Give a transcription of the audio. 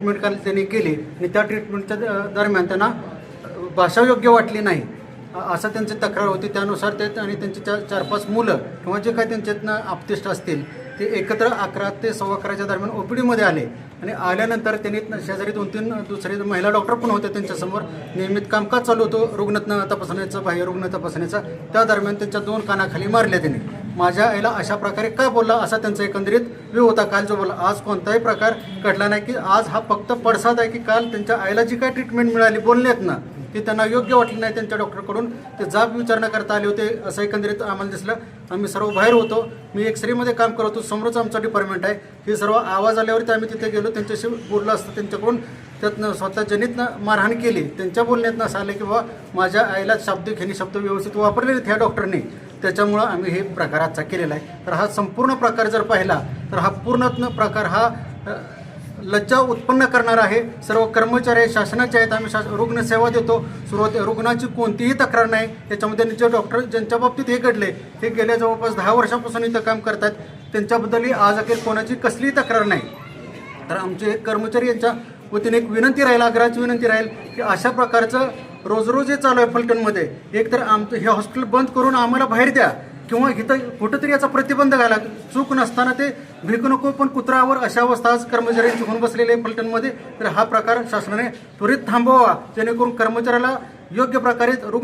Treatment त्यांनी केली आणि त्या ट्रीटमेंटच्या दरम्यान त्यांना भाषा योग्य वाटली नाही असं त्यांची तक्रार होती. त्यानुसार ते आणि त्यांची 4-5 मुलं किंवा जे काही त्यांच्यातनं आपतिष्ट असतील ते एकत्र 11 ते 11:15च्या दरम्यान OPDमध्ये आले आणि आल्यानंतर त्यांनी शेजारी 2-3 दुसरे महिला डॉक्टर पण होते त्यांच्यासमोर. नियमित कामकाज चालू होतं रुग्ण तपासण्याचं, बाह्य रुग्ण तपासण्याचं. त्या दरम्यान त्यांच्या 2 कानाखाली मारले त्यांनी. माझ्या आईला अशा प्रकारे का बोलला असा त्यांचा एकंदरीत व्यू होता काल जो बोलला. आज कोणताही प्रकार घडला नाही की आज हा फक्त पडसाद आहे की काल त्यांच्या आईला जी काय ट्रीटमेंट मिळाली बोलण्यात ना ती त्यांना योग्य वाटली नाही. त्यांच्या डॉक्टरकडून ते जाब विचारणा करता आले होते असं एकंदरीत आम्हाला दिसलं. आम्ही सर्व बाहेर होतो. मी एक्सरेमध्ये काम करत होतो. समोरच आमचं डिपार्टमेंट आहे. हे सर्व आवाज आल्यावरती आम्ही तिथे गेलो. त्यांच्याशी बोललं असतं. त्यांच्याकडून त्यातनं स्वतः जनितनं मारहाण केली. त्यांच्या बोलण्यातनं असं आलं की बाबा माझ्या आईला शाब्दिक ह्यांनी शब्द व्यवस्थित वापरले नाहीत ह्या डॉक्टरने. त्याच्यामुळं आम्ही हे प्रकार आजचा केलेला आहे. तर हा संपूर्ण प्रकार जर पाहिला तर हा पूर्ण प्रकार हा लज्जा उत्पन्न करणार आहे. सर्व कर्मचारी शासनाचे आहेत. आम्ही रुग्णसेवा देतो. रुग्णाची कोणतीही तक्रार नाही. त्याच्यामध्ये जे डॉक्टर ज्यांच्या बाबतीत हे घडले हे गेल्या जवळपास 10 वर्षापासून इथं काम करतात. त्यांच्याबद्दलही आज अखेर कोणाची कसलीही तक्रार नाही. तर आमचे कर्मचारी यांच्या वतीने एक विनंती राहील, आग्रहाची विनंती राहील की अशा प्रकारचं रोज हे चालू आहे फलटणमध्ये. एकतर आमचं हे हॉस्पिटल बंद करून आम्हाला बाहेर द्या किंवा इथं कुठंतरी याचा प्रतिबंध घाला. चूक नसताना ते भिक नको पण कुत्रावर अशा अवस्था आज कर्मचाऱ्यांची होऊन बसलेली आहे फलटणमध्ये. तर हा प्रकार शासनाने त्वरित थांबवावा जेणेकरून कर्मचाऱ्याला योग्य प्रकारे रुग्ण